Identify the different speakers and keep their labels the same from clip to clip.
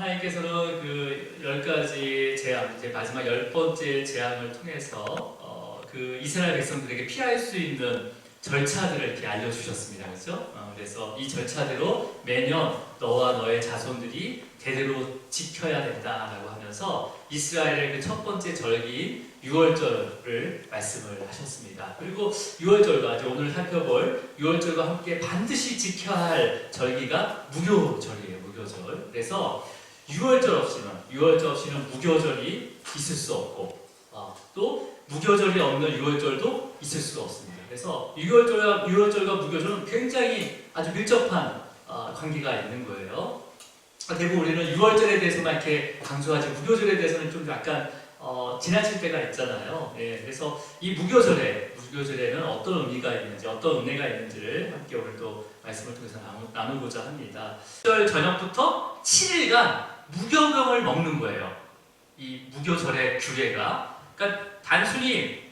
Speaker 1: 하나님께서는 그 10가지 재앙, 이제 마지막 10번째 재앙을 통해서 그 이스라엘 백성들에게 피할 수 있는 절차들을 이렇게 알려주셨습니다. 그렇죠? 그래서 이 절차대로 매년 너와 너의 자손들이 대대로 지켜야 된다라고 하면서 이스라엘의 그 첫 번째 절기인 유월절을 말씀을 하셨습니다. 그리고 유월절과 이제 오늘 살펴볼 유월절과 함께 반드시 지켜야 할 절기가 무교절이에요. 무교절. 그래서 유월절 없이는 무교절이 있을 수 없고 또 무교절이 없는 유월절도 있을 수가 없습니다. 그래서 유월절과 무교절은 굉장히 아주 밀접한 관계가 있는 거예요. 대부분 우리는 유월절에 대해서만 이렇게 강조하지 무교절에 대해서는 좀 약간 지나칠 때가 있잖아요. 네, 그래서 이 무교절에는 어떤 의미가 있는지, 어떤 은혜가 있는지를 함께 오늘 또 말씀을 통해서 나누고자 합니다. 6월 저녁부터 7일간 무교병을 먹는 거예요. 이 무교절의 규례가. 그러니까 단순히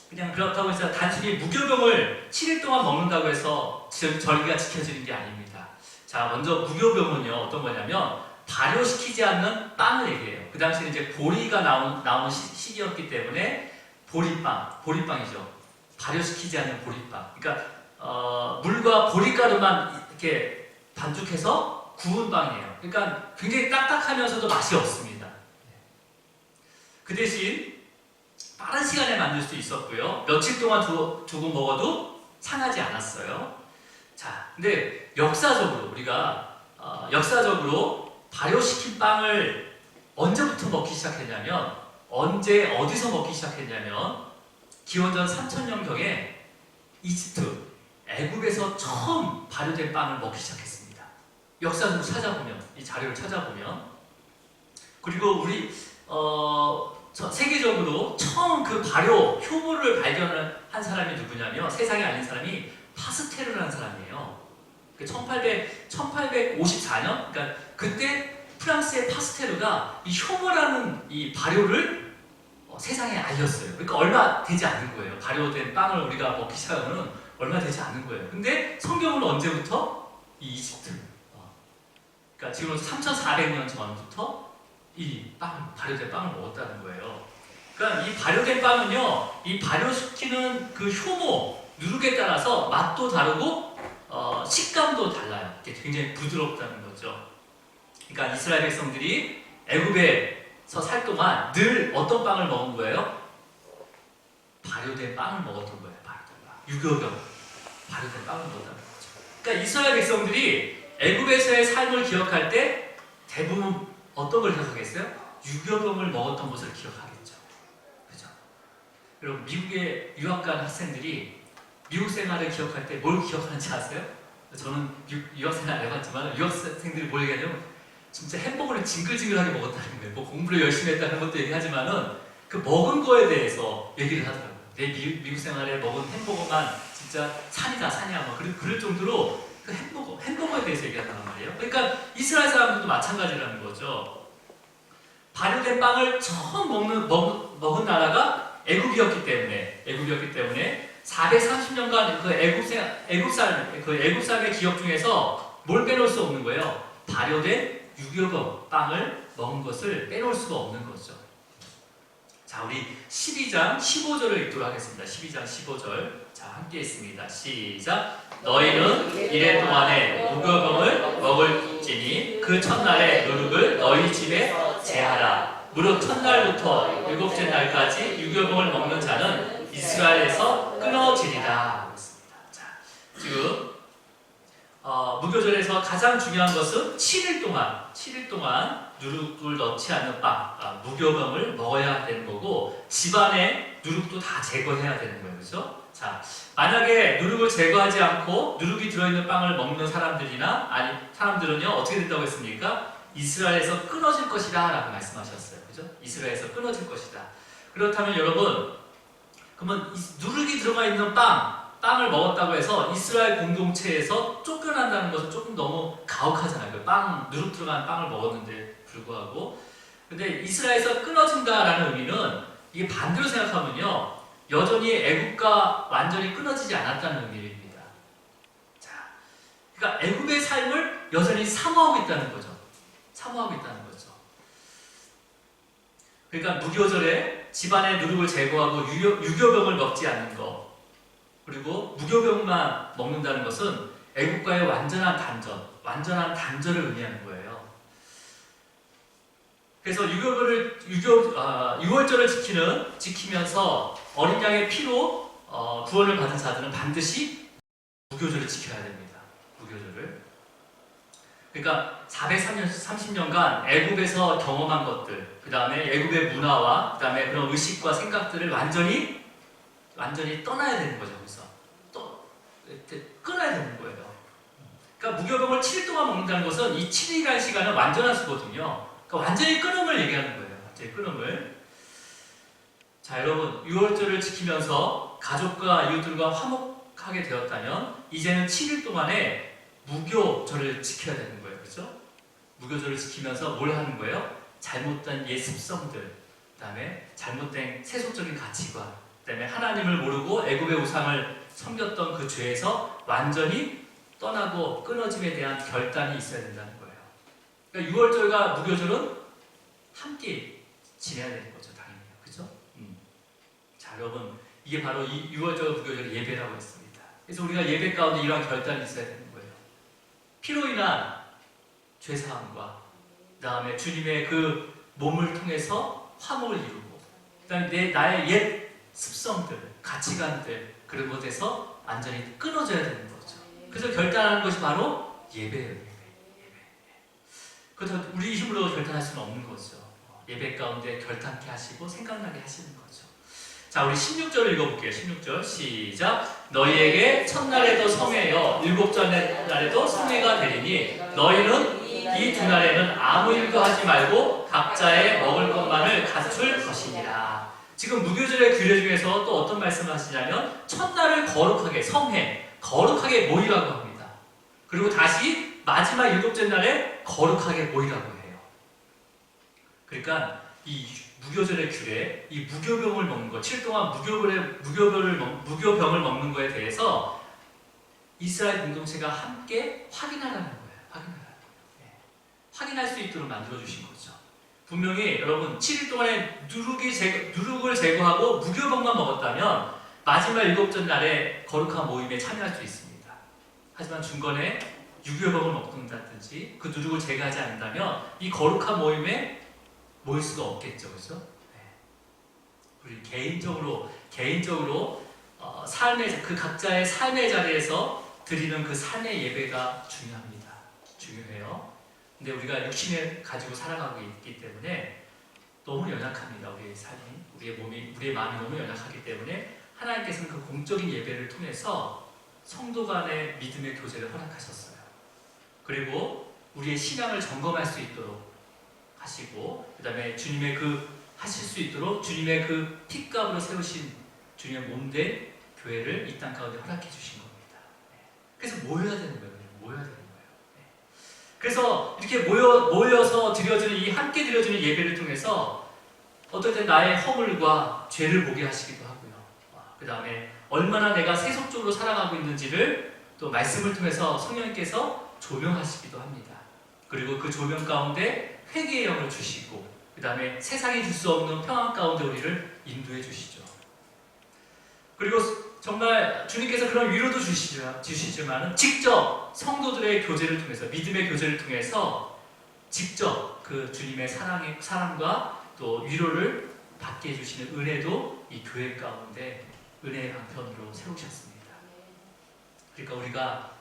Speaker 1: 그냥 그렇다고 해서 단순히 무교병을 7일 동안 먹는다고 해서 절기가 지켜지는 게 아닙니다. 자, 먼저 무교병은요 어떤 거냐면 발효시키지 않는 빵을 얘기해요. 그 당시에 이제 보리가 나오는 시기였기 때문에 보리빵이죠. 발효시키지 않는 보리빵. 그러니까 물과 보리가루만 이렇게 반죽해서 구운 빵이에요. 그러니까 굉장히 딱딱하면서도 맛이 없습니다. 그 대신 빠른 시간에 만들 수 있었고요. 며칠 동안 두고 먹어도 상하지 않았어요. 자, 근데 우리가 역사적으로 발효시킨 빵을 언제부터 먹기 시작했냐면 어디서 먹기 시작했냐면 기원전 3000년경에 이집트, 애굽에서 처음 발효된 빵을 먹기 시작했습니다. 역사적으로 찾아보면, 이 자료를 찾아보면, 그리고 우리 세계적으로 처음 그 발효 효모를 발견한 사람이 누구냐면 세상에 알린 사람이 파스테르라는 사람이에요. 1854년, 그러니까 그때 프랑스의 파스테르가 이 효모라는 이 발효를 세상에 알렸어요. 그러니까 얼마 되지 않은 거예요. 발효된 빵을 우리가 먹기 시작하면 얼마 되지 않은 거예요. 근데 성경은 언제부터? 이 이집트. 그러니까 지금으로서 3400년 전부터 이 발효된 빵을 먹었다는 거예요. 그러니까 이 발효된 빵은요, 이 발효시키는 그 효모, 누룩에 따라서 맛도 다르고 식감도 달라요. 굉장히 부드럽다는 거죠. 그러니까 이스라엘 백성들이 애굽에서 살 동안 늘 어떤 빵을 먹은 거예요? 발효된 빵을 먹었던 거예요. 유교병, 발효된 빵을 먹었다는 거죠. 그러니까 이스라엘 백성들이 애굽에서의 삶을 기억할 때 대부분 어떤 걸 기억하겠어요? 유교병을 먹었던 것을 기억하겠죠. 그죠? 여러분, 미국에 유학 간 학생들이 미국 생활을 기억할 때 뭘 기억하는지 아세요? 저는 유학 생활 안 해봤지만 유학생들이 뭘 얘기하냐면 진짜 햄버거를 징글징글하게 먹었다는 거예요. 뭐 공부를 열심히 했다는 것도 얘기하지만은 그 먹은 거에 대해서 얘기를 하더라고요. 내 미국 생활에 먹은 햄버거만 진짜 산이야. 막 그럴 정도로 그 햄버거에 대해서 얘기한단 말이에요. 그러니까 이스라엘 사람들도 마찬가지라는 거죠. 발효된 빵을 처음 먹은 나라가 애굽이었기 때문에 430년간 그 애굽 삶의 기억 중에서 뭘 빼놓을 수 없는 거예요. 발효된 유교병 빵을 먹은 것을 빼놓을 수가 없는 거죠. 자, 우리 12장 15절을 읽도록 하겠습니다. 12장 15절. 자, 함께 있습니다. 시작. 너희는 이래 동안에 무교병을 먹을지니 그 첫날에 누룩을 너희 집에 제하라. 무릇 첫날부터 일곱째 날까지 유교병을 먹는 자는 이스라엘에서 끊어지리라. 자, 지금 무교절에서 가장 중요한 것은 7일 동안 누룩을 넣지 않는 빵, 무교병을 먹어야 되는 거고 집안에 누룩도 다 제거해야 되는 거예요. 그렇죠? 자, 만약에 누룩을 제거하지 않고 누룩이 들어있는 빵을 먹는 사람들은요 어떻게 된다고 했습니까? 이스라엘에서 끊어질 것이다 라고 말씀하셨어요. 그죠? 이스라엘에서 끊어질 것이다. 그렇다면 여러분, 그러면 누룩이 들어가 있는 빵을 먹었다고 해서 이스라엘 공동체에서 쫓겨난다는 것은 조금 너무 가혹하잖아요. 누룩 들어간 빵을 먹었는데 불구하고. 근데 이스라엘에서 끊어진다라는 의미는 이게 반대로 생각하면요, 여전히 애굽과 완전히 끊어지지 않았다는 의미입니다. 자, 그러니까 애굽의 삶을 여전히 사모하고 있다는 거죠. 그러니까 무교절에 집안의 누룩을 제거하고 유교병을 먹지 않는 것, 그리고 무교병만 먹는다는 것은 애국과의 완전한 단절을 의미하는 거예요. 그래서 유월절을 지키면서 어린 양의 피로 구원을 받은 자들은 반드시 무교절을 지켜야 됩니다. 무교절을. 그러니까 430년간 애굽에서 경험한 것들, 그 다음에 애굽의 문화와 그 다음에 그런 의식과 생각들을 완전히 떠나야 되는 거죠. 그래서 또 끊어야 되는 거예요. 그러니까 무교병을 7일 동안 먹는다는 것은 이 7일이라는 시간은 완전한 수거든요. 그러니까 완전히 끊음을 얘기하는 거예요. 완전히 끊음을. 자, 여러분, 유월절을 지키면서 가족과 이웃들과 화목하게 되었다면 이제는 7일 동안에 무교절을 지켜야 되는 거예요. 그렇죠? 무교절을 지키면서 뭘 하는 거예요? 잘못된 옛 습성들, 그 다음에 잘못된 세속적인 가치관, 그 다음에 하나님을 모르고 애굽의 우상을 섬겼던 그 죄에서 완전히 떠나고 끊어짐에 대한 결단이 있어야 된다는 거예요. 그러니까 유월절과 무교절은 함께 지내야 되는 거죠. 당연히. 그죠? 자, 여러분, 이게 바로 이 유월절 무교절 예배라고 했습니다. 그래서 우리가 예배 가운데 이러한 결단이 있어야 되는 거예요. 피로 인한 죄사함과 그 다음에 주님의 그 몸을 통해서 화목을 이루고 그 다음에 나의 옛 습성들, 가치관들 그런 것에서 완전히 끊어져야 되는 거죠. 그래서 결단하는 것이 바로 예배예요. 예배. 그래서 우리 힘으로 결단할 수는 없는 거죠. 예배 가운데 결단케 하시고 생각나게 하시는 거죠. 자, 우리 16절을 읽어볼게요. 16절 시작. 너희에게 첫날에도 성회여 일곱째 날에도 성회가 되리니 너희는 이 두 날에는 아무 일도 하지 말고 각자의 먹을 것만을 갖출 것이니라. 지금 무교절의 규례 중에서 또 어떤 말씀을 하시냐면 첫날을 거룩하게, 성회, 거룩하게 모이라고 합니다. 그리고 다시 마지막 일곱째 날에 거룩하게 모이라고 해요. 그러니까 이 무교절의 규례, 이 무교병을 먹는 것, 7일 동안 무교병을 먹는 것에 대해서 이스라엘 공동체가 함께 확인하라는 거예요. 확인할 수 있도록 만들어주신 거죠. 분명히 여러분 7일 동안에 누룩을 제거하고 무교병만 먹었다면 마지막 일곱째 날에 거룩한 모임에 참여할 수 있습니다. 하지만 중간에 유교병을 먹는다든지 그 누룩을 제거하지 않는다면 이 거룩한 모임에 모일 수가 없겠죠. 그렇죠? 네. 우리 개인적으로 그 각자의 삶의 자리에서 드리는 그 삶의 예배가 중요합니다. 중요해요. 근데 우리가 육신을 가지고 살아가고 있기 때문에 너무 연약합니다. 우리의 삶이, 우리의 몸이, 우리의 마음이 너무 연약하기 때문에 하나님께서는 그 공적인 예배를 통해서 성도 간의 믿음의 교제를 허락하셨어요. 그리고 우리의 신앙을 점검할 수 있도록 하시고, 그 다음에 주님의 하실 수 있도록 주님의 그 핏값으로 세우신 주님의 몸된 교회를 이 땅 가운데 허락해 주신 겁니다. 그래서 모여야 되는 거예요. 모여야 되는 거예요. 그래서 이렇게 모여서 드려지는 이 함께 드려지는 예배를 통해서 어떨 때 나의 허물과 죄를 보게 하시기도 하고요. 그 다음에 얼마나 내가 세속적으로 살아가고 있는지를 또 말씀을 통해서 성령님께서 조명하시기도 합니다. 그리고 그 조명 가운데 회개의 영을 주시고 그 다음에 세상이 줄 수 없는 평안 가운데 우리를 인도해 주시죠. 그리고 정말 주님께서 그런 위로도 주시지만 직접 성도들의 교제를 통해서, 믿음의 교제를 통해서 직접 그 주님의 사랑과 또 위로를 받게 해주시는 은혜도 이 교회 가운데 은혜의 강편으로 세우셨습니다. 그러니까 우리가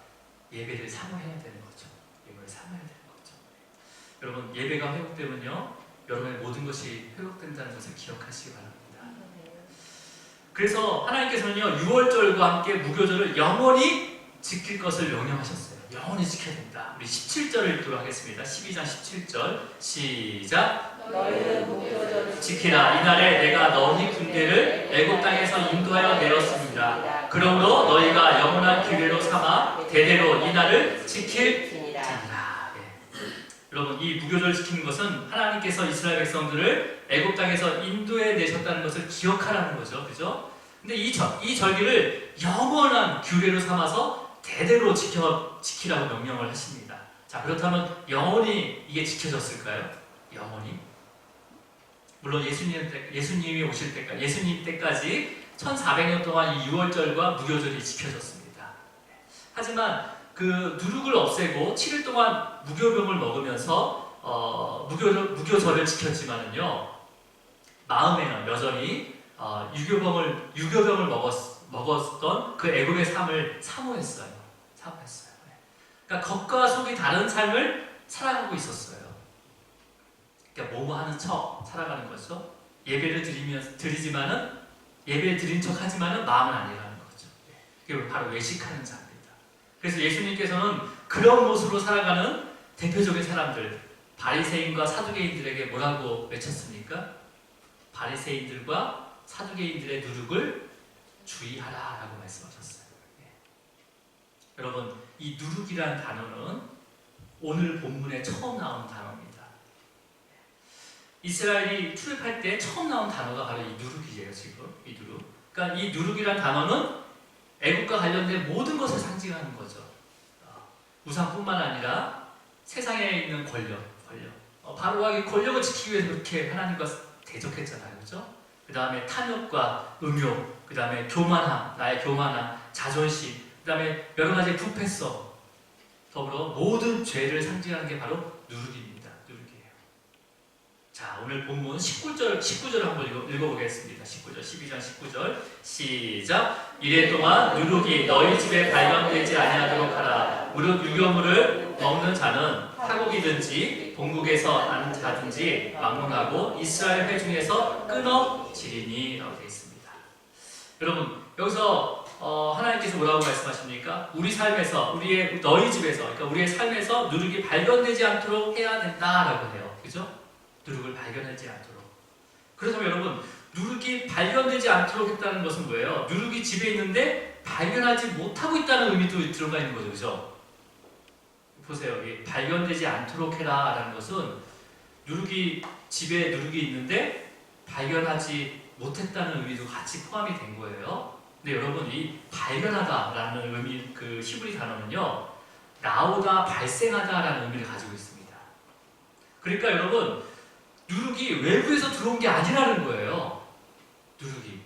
Speaker 1: 예배를 사모해야 되는 거죠. 예배를 사모해야 되는 거죠. 여러분, 예배가 회복되면요, 여러분의 모든 것이 회복된다는 것을 기억하시기 바랍니다. 그래서 하나님께서는요, 유월절과 함께 무교절을 영원히 지킬 것을 명령하셨어요. 영원히 지켜야 된다. 우리 17절을 읽도록 하겠습니다. 12장 17절 시작.
Speaker 2: 너희는 무교절을
Speaker 1: 지키라. 이날에 내가 너희 군대를 애굽 땅에서 인도하여 내었습니다. 그러므로 너희가 영원한 규례로 삼아 대대로 이날을 지킬지니라. 여러분, 이 무교절을 지키는 것은 하나님께서 이스라엘 백성들을 애굽 땅에서 인도해 내셨다는 것을 기억하라는 거죠. 그죠? 근데 이 절기를 영원한 규례로 삼아서 대대로 지키라고 명령을 하십니다. 자, 그렇다면 영원히 이게 지켜졌을까요? 영원히? 물론 예수님이 오실 때까지, 예수님 때까지 1400년 동안 이 유월절과 무교절이 지켜졌습니다. 하지만 그 누룩을 없애고 7일 동안 무교병을 먹으면서 무교절을 지켰지만은요, 마음에는 여전히 유교병을 먹었던 그 애굽의 삶을 사모했어요. 그러니까 겉과 속이 다른 삶을 살아가고 있었어요. 그러니까 뭐뭐 하는 척 살아가는 거죠. 예배를 드리지만은 예배 드린 척 하지만은 마음은 아니라는 거죠. 그게 바로 외식하는 자입니다. 그래서 예수님께서는 그런 모습으로 살아가는 대표적인 사람들, 바리새인과 사두개인들에게 뭐라고 외쳤습니까? 바리새인들과 사두개인들의 누룩을 주의하라라고 말씀하셨어요. 여러분, 이 누룩이란 단어는 오늘 본문에 처음 나온 단어입니다. 이스라엘이 출입할 때 처음 나온 단어가 바로 이 누룩이에요. 지금 이 누룩. 그러니까 이 누룩이란 단어는 애국과 관련된 모든 것을 상징하는 거죠. 우상뿐만 아니라 세상에 있는 권력. 바로가 이 권력을 지키기 위해서 그렇게 하나님과 대적했잖아요, 그렇죠? 그 다음에 탐욕과 음욕, 그 다음에 교만함, 나의 교만함, 자존심, 그 다음에 여러 가지 부패성, 더불어 모든 죄를 상징하는 게 바로 누룩입니다. 자, 오늘 본문 19절 한번 읽어보겠습니다. 19절, 12장 19절 시작. 이래 동안 누룩이 너희 집에 발견되지 아니하도록 하라. 무릇 유교물을 먹는 자는 타국이든지 본국에서 난 자든지 막론하고 이스라엘 회중에서 끊어지리니 라고 되어 있습니다. 여러분, 여기서 하나님께서 뭐라고 말씀하십니까? 우리 삶에서, 너희 집에서, 그러니까 우리의 삶에서 누룩이 발견되지 않도록 해야 된다라고 해요. 그죠? 누룩을 발견하지 않도록. 그렇다면 여러분, 누룩이 발견되지 않도록 했다는 것은 뭐예요? 누룩이 집에 있는데 발견하지 못하고 있다는 의미도 들어가 있는 거죠. 그죠? 보세요. 여기 발견되지 않도록 해라 라는 것은 집에 누룩이 있는데 발견하지 못했다는 의미도 같이 포함이 된 거예요. 근데 여러분, 이 발견하다 라는 의미, 그 히브리 단어는요, 나오다, 발생하다 라는 의미를 가지고 있습니다. 그러니까 여러분, 누룩이 외부에서 들어온 게 아니라는 거예요. 누룩이.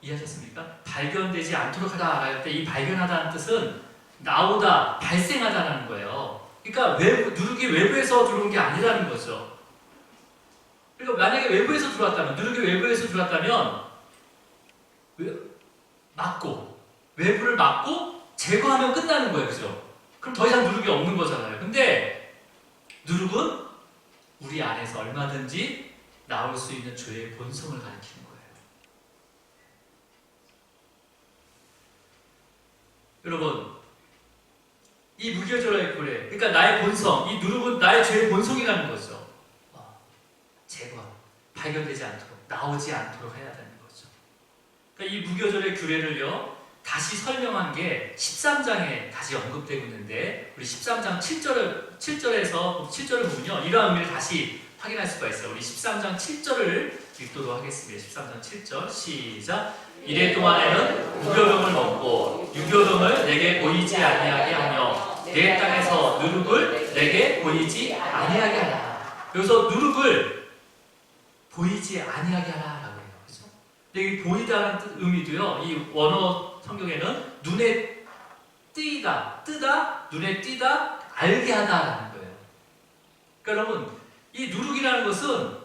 Speaker 1: 이해하셨습니까? 발견되지 않도록 하다 할 때 이 발견하다는 뜻은 나오다, 발생하다라는 거예요. 그러니까 누룩이 외부에서 들어온 게 아니라는 거죠. 그러니까 만약에 외부에서 들어왔다면, 누룩이 외부에서 들어왔다면 외부를 막고 제거하면 끝나는 거예요. 그죠? 그럼 더 이상 누룩이 없는 거잖아요. 근데 누룩은 우리 안에서 얼마든지 나올 수 있는 죄의 본성을 가리키는 거예요. 여러분, 이 무교절의 고래, 그러니까 나의 본성, 이 누룩은 나의 죄의 본성이라는 거죠. 제거, 발견되지 않도록, 나오지 않도록 해야 되는 거죠. 그러니까 이 무교절의 규례를요, 다시 설명한 게 13장에 다시 언급되고 있는데, 우리 13장 7절을 보면요, 이러한 의미를 다시 확인할 수가 있어요. 우리 13장 7절을 읽도록 하겠습니다. 13장 7절 시작. 이래 동안에는 무교병을 먹고 유교병을 내게 보이지 아니하게 하며 내 땅에서 누룩을 내게 보이지 아니하게 하라. 여기서 누룩을 보이지 아니하게 하라라고 해요. 그렇죠? 근데 이 보이다는 의미도요, 이 원어 성경에는 눈에 뜨다, 눈에 띄다, 알게 하다라는 거예요. 그러니까 여러분, 이 누룩이라는 것은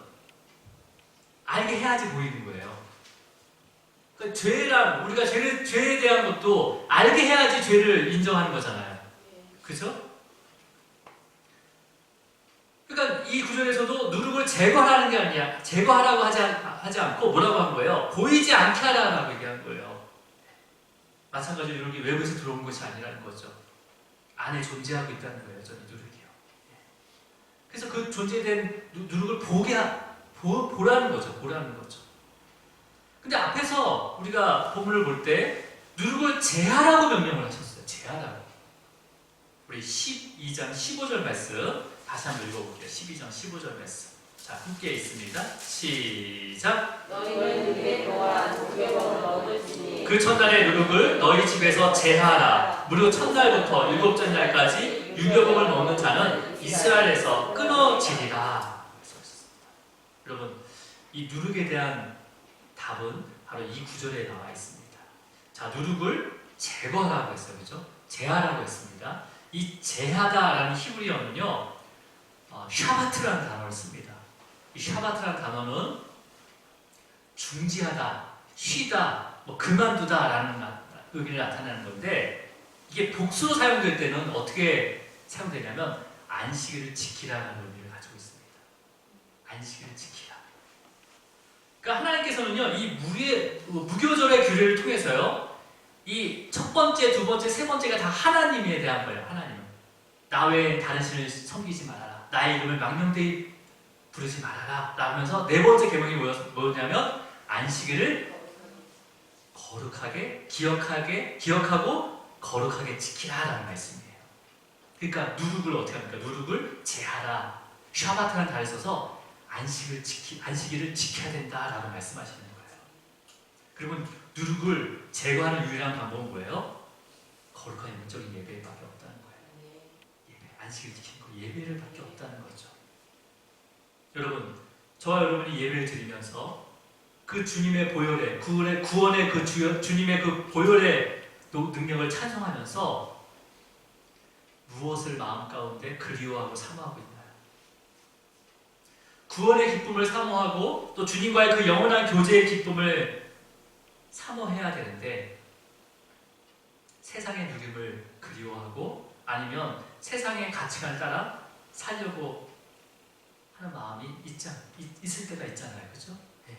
Speaker 1: 알게 해야지 보이는 거예요. 그러니까 우리가 죄에 대한 것도 알게 해야지 죄를 인정하는 거잖아요. 그죠? 그러니까 이 구절에서도 누룩을 제거하라는 게 아니야. 제거하라고 하지 않고 뭐라고 한 거예요? 보이지 않게 하라고 얘기한 거예요. 마찬가지로 누룩이 외부에서 들어온 것이 아니라는 거죠. 안에 존재하고 있다는 거예요. 저 누룩이요. 그래서 그 존재된 누룩을 보라는 거죠. 근데 앞에서 우리가 본문을 볼 때 누룩을 제하라고 명령을 하셨어요. 제하라고. 우리 12장 15절 말씀 다시 한번 읽어볼게요. 12장 15절 말씀. 자, 함께 있습니다. 시작.
Speaker 2: 너희는 그의 또한 무교병을 먹을지니
Speaker 1: 그 첫날의 누룩을 너희 집에서 제하라. 무릇 첫날부터 일곱째 날까지 유교병을 먹는 자는 이스라엘에서 끊어지리라. 여러분, 이 누룩에 대한 답은 바로 이 구절에 나와 있습니다. 자, 누룩을 제거하라고 했어요. 그죠? 제하라고 했습니다. 이 제하다라는 히브리어는요, 샤바트라는 단어를 씁니다. 이 샤바트라는 단어는 중지하다, 쉬다, 그만두다라는 의미를 나타내는 건데, 이게 복수로 사용될 때는 어떻게 사용되냐면 안식일을 지키라는 의미를 가지고 있습니다. 안식일을 지키라. 그러니까 하나님께서는요, 이 무교절의 규례를 통해서요, 이 첫 번째, 두 번째, 세 번째가 다 하나님에 대한 거예요. 하나님. 나 외에 다른 신을 섬기지 말아라. 나의 이름을 망령되이 부르지 말아라. 라면서 네 번째 계명이 뭐였냐면 안식일을 거룩하게, 기억하고 거룩하게 지키라라는 말씀이에요. 그러니까 누룩을 어떻게 합니까? 누룩을 제하라. 샤바트라는 단어를 써서 안식일을 지켜야 된다라고 말씀하시는 거예요. 그러면 누룩을 제거하는 유일한 방법은 뭐예요? 거룩한 영적인 예배밖에 없다는 거예요. 예배, 안식일 지키는 거 예배를 밖에 없다는 거죠. 여러분, 저와 여러분이 예배를 드리면서 그 주님의 보혈의 구원의 그 주님의 그 보혈의 능력을 찬송하면서 무엇을 마음 가운데 그리워하고 사모하고 있나요? 구원의 기쁨을 사모하고 또 주님과의 그 영원한 교제의 기쁨을 사모해야 되는데 세상의 누림을 그리워하고 아니면 세상의 가치관을 따라 살려고 하는 마음이 있을 때가 있잖아요. 그죠? 네.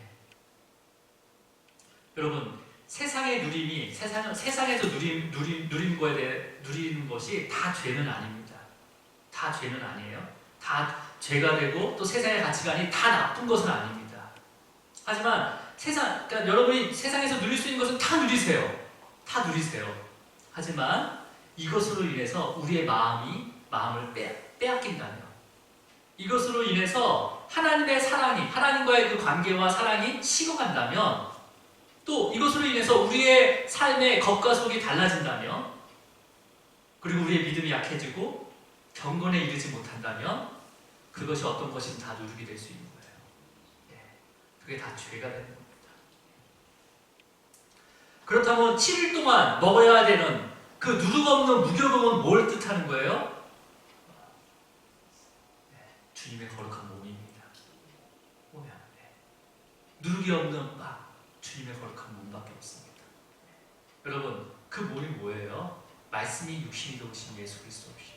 Speaker 1: 여러분, 세상의 누림이 세상에서 누리는 거에 대해 누리는 것이 다 죄는 아닙니다. 다 죄는 아니에요. 다 죄가 되고 또 세상의 가치관이 다 나쁜 것은 아닙니다. 하지만 그러니까 여러분이 세상에서 누릴 수 있는 것은 다 누리세요. 다 누리세요. 하지만 이것으로 인해서 우리의 마음을 빼앗긴다면, 이것으로 인해서 하나님의 사랑이, 하나님과의 그 관계와 사랑이 식어간다면, 또 이것으로 인해서 우리의 삶의 겉과 속이 달라진다면, 그리고 우리의 믿음이 약해지고 경건에 이르지 못한다면 그것이 어떤 것이든 다 누룩이 될 수 있는 거예요. 그게 다 죄가 되는 겁니다. 그렇다면 7일 동안 먹어야 되는 그 누룩 없는 무교병은 뭘 뜻하는 거예요? 주님의 거룩한 몸입니다. 보면 누룩이 없는 주님의 거룩한 몸밖에 없습니다. 여러분, 그 몸이 뭐예요? 말씀이 육신이 되신 예수 그리스도이십니다.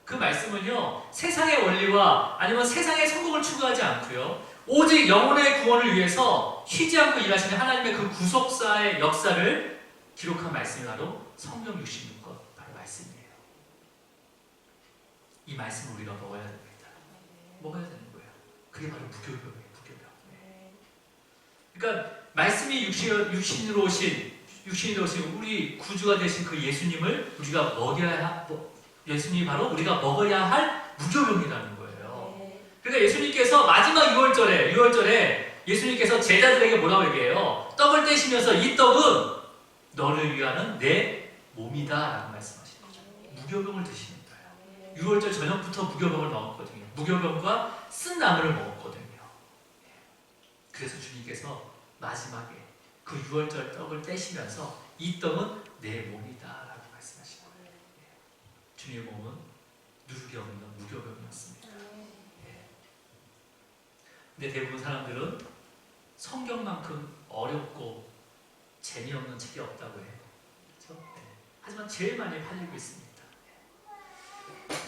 Speaker 1: 그 말씀은요, 세상의 원리와 아니면 세상의 성공을 추구하지 않고요, 오직 영혼의 구원을 위해서 쉬지 않고 일하시는 하나님의 그 구속사의 역사를 기록한 말씀이 바로 성경 66권, 바로 말씀이에요. 이 말씀을 우리가 먹어야 됩니다. 먹어야 되는 거예요. 그게 바로 무교병이에요. 무교병. 그러니까 말씀이 육신으로 오신 우리 구주가 되신 그 예수님을 우리가 예수님이 바로 우리가 먹어야 할 무교병이라는 거예요. 그러니까 예수님께서 마지막 6월절에 예수님께서 제자들에게 뭐라고 얘기해요? 떡을 떼시면서 이 떡은 너를 위하는 내 몸이다 라고 말씀하시는 거죠. 무교병을 드시는 거예요. 6월절 저녁부터 무교병을 먹었거든요. 무교병과 쓴 나물을 먹었거든요. 그래서 주님께서 마지막에 그 6월절 떡을 떼시면서 이 떡은 내 몸이다 라고 말씀하신 거예요. 주님의 몸은 누룩이 없는 무교병이었습니다. 근데 대부분 사람들은 성경만큼 어렵고 재미없는 책이 없다고 해요. 그렇죠? 하지만 제일 많이 팔리고 있습니다.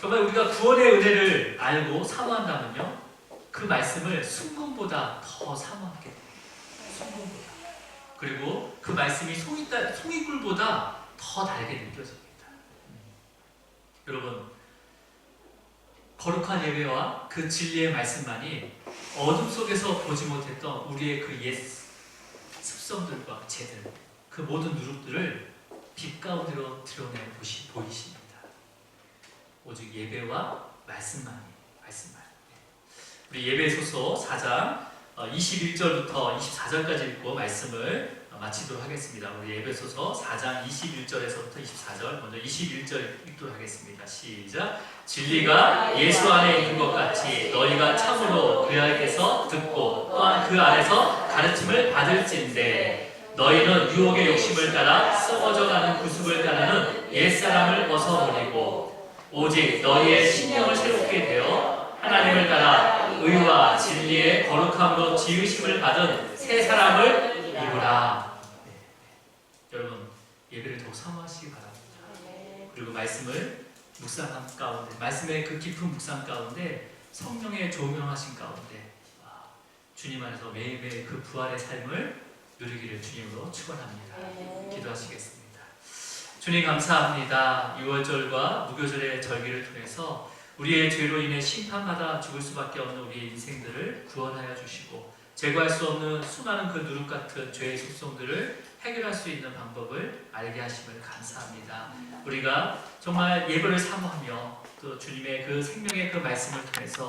Speaker 1: 정말 우리가 구원의 은혜를 알고 사모한다면요, 그 말씀을 순금보다 더 사모하게 돼요. 순금보다. 그리고 그 말씀이 송이꿀보다 더 달게 느껴집니다. 여러분, 거룩한 예배와 그 진리의 말씀만이 어둠 속에서 보지 못했던 우리의 그 옛 습성들과 죄들, 그 모든 누룩들을 빛 가운데로 드러내 보이십니다. 오직 예배와 말씀만. 우리 예배소서 4장 21절부터 24절까지 읽고 말씀을 마치도록 하겠습니다. 우리 에베소서 4장 21절에서부터 24절, 먼저 21절 읽도록 하겠습니다. 시작. 진리가 예수 안에 있는 것 같이 너희가 참으로 그에게서 듣고 또한 그 안에서 가르침을 받을진대 너희는 유혹의 욕심을 따라 썩어져가는 구습을 따르는 옛사람을 벗어버리고 오직 너희의 신령을 새롭게 되어 하나님을 따라 의와 진리의 거룩함으로 지으심을 받은 새 사람을 입으라. 여러분 예배를 더욱 사모하시기 바랍니다. 그리고 말씀을 묵상함 가운데, 말씀의 그 깊은 묵상 가운데 성령의 조명하신 가운데 주님 안에서 매일매일 그 부활의 삶을 누리기를 주님으로 축원합니다. 기도하시겠습니다. 주님 감사합니다. 6월절과 무교절의 절기를 통해서 우리의 죄로 인해 심판받아 죽을 수밖에 없는 우리의 인생들을 구원하여 주시고 제거할 수 없는 수많은 그 누룩 같은 죄의 속성들을 해결할 수 있는 방법을 알게 하심을 감사합니다. 우리가 정말 예배를 사모하며 또 주님의 그 생명의 그 말씀을 통해서